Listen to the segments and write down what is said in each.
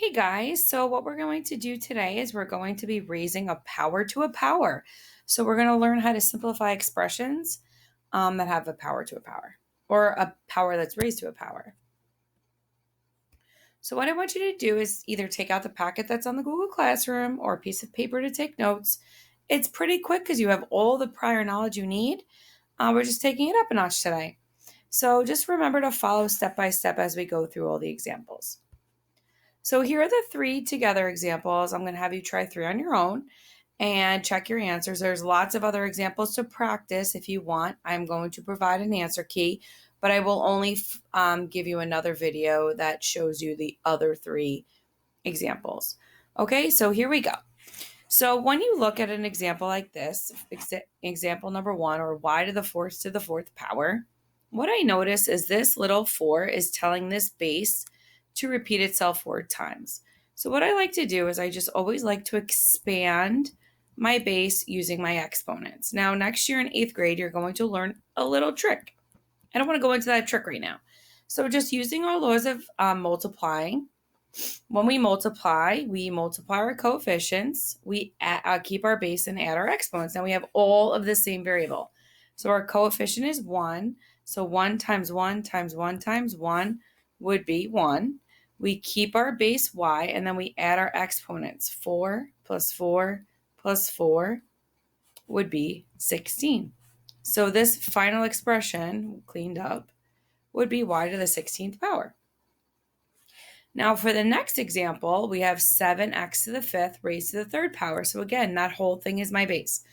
Hey guys, so what we're going to do today is we're going to be raising a power to a power. So we're going to learn how to simplify expressions that have a power to a power or a power that's raised to a power. So what I want you to do is either take out the packet that's on the Google Classroom or a piece of paper to take notes. It's pretty quick because you have all the prior knowledge you need. We're just taking it up a notch today. So just remember to follow step by step as we go through all the examples. So here are the three together examples. I'm going to have you try three on your own and check your answers. There's lots of other examples to practice if you want. I'm going to provide an answer key, but I will only give you another video that shows you the other three examples. Okay, so here we go. So when you look at an example like this, example number one, or y to the fourth power, what I notice is this little 4 is telling this base to repeat itself 4 times. So what I like to do is I just always like to expand my base using my exponents. Now, next year in 8th grade, you're going to learn a little trick. I don't want to go into that trick right now. So just using our laws of multiplying, when we multiply our coefficients, we keep our base and add our exponents. Now we have all of the same variable. So our coefficient is 1. So 1 times 1 times 1 times 1 would be 1. We keep our base y, and then we add our exponents. 4 plus 4 plus 4 would be 16. So this final expression, cleaned up, would be y to the 16th power. Now for the next example, we have 7x to the 5th raised to the 3rd power. So again, that whole thing is my base.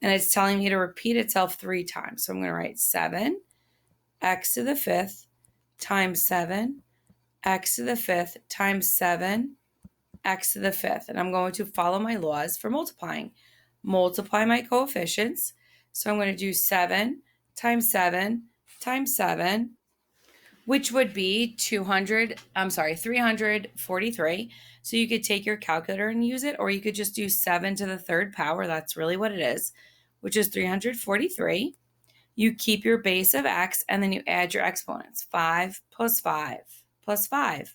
And it's telling me to repeat itself 3 times. So I'm going to write 7x to the 5th times 7, x to the 5th times 7, x to the 5th. And I'm going to follow my laws for multiplying. Multiply my coefficients. So I'm going to do 7 times 7 times 7, which would be 343. So you could take your calculator and use it, or you could just do 7 to the 3rd power. That's really what it is, which is 343. You keep your base of x, and then you add your exponents. 5 plus 5 plus 5,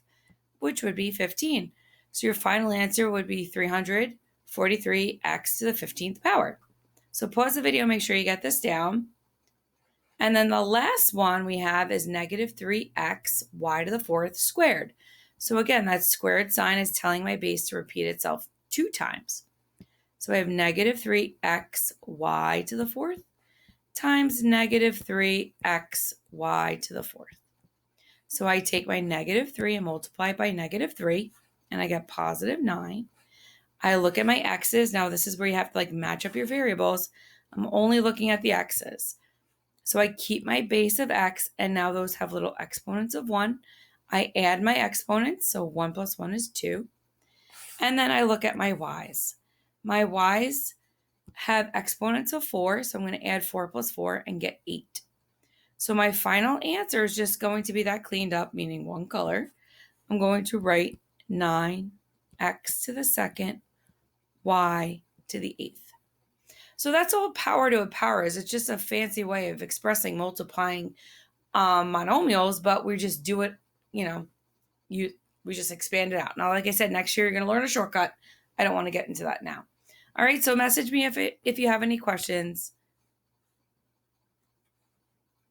which would be 15. So your final answer would be 343x to the 15th power. So pause the video, make sure you get this down. And then the last one we have is negative 3x y to the 4th squared. So again, that squared sign is telling my base to repeat itself 2 times. So I have negative 3x y to the 4th times negative 3x y to the 4th. So I take my negative 3 and multiply it by negative 3, and I get positive 9. I look at my x's. Now this is where you have to match up your variables. I'm only looking at the x's. So I keep my base of x, and now those have little exponents of 1. I add my exponents, so 1 plus 1 is 2. And then I look at my y's. My y's have exponents of 4, so I'm going to add 4 plus 4 and get 8. So my final answer is just going to be that cleaned up, meaning one color. I'm going to write 9x to the 2nd, y to the 8th. So that's all power to a power is. It's just a fancy way of expressing multiplying monomials, but we just do it, we just expand it out. Now, like I said, next year you're going to learn a shortcut. I don't want to get into that now. All right, so message me if you have any questions.